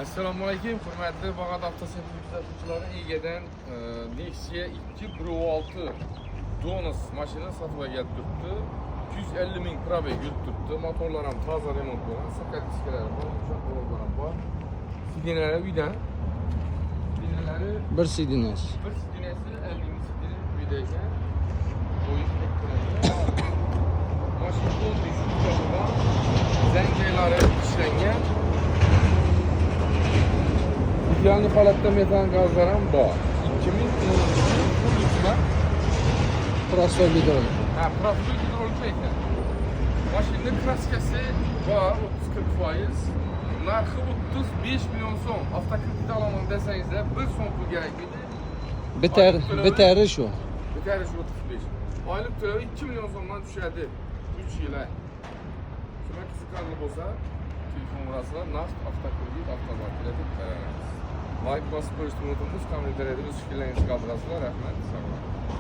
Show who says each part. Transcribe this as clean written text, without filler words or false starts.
Speaker 1: Assalomu alaykum, hurmatli Bag'at avtosenti kuzatuvchilari. Egadan Nexia 2.6 Donos mashinasi sotib olib turibdi. 250 ming probeg yurib turibdi. Motorlar ham toza remont bo'lgan, sakat diskalari bor, yumshoq bo'lgan ham bor. Sidinalari uydan. Sidinalari
Speaker 2: Bir sidinasi.
Speaker 1: 50 ming sidina uyda ekan. Bo'yi tektiradi. Mashina to'liq bo'lgan, zanglari ishlangan. İdealni holatda metan gazlar ham bor. 2012
Speaker 2: Prostor gidrolik.
Speaker 1: Ha, profil gidrolik ekan. Mashinaning kraskasi bor 30-40%. Narxi 35 million so'm. Avtokredit olaman desangizda 1 so'm pul kerak edi.
Speaker 2: Bitari shu.
Speaker 1: Bitari shu 35. Oylik to'lovi 2 million so'mdan tushadi 3 yilga. Kimga qiziqarli bo'lsa, telefon orasida naqd avtokredit avtomobilida tayyorlaymiz. Like bosib qo'yishni unutmaysiz, kommentariyada o'z fikrlaringizni qoldirasizlar. Rahmat. Sog' bo'ling.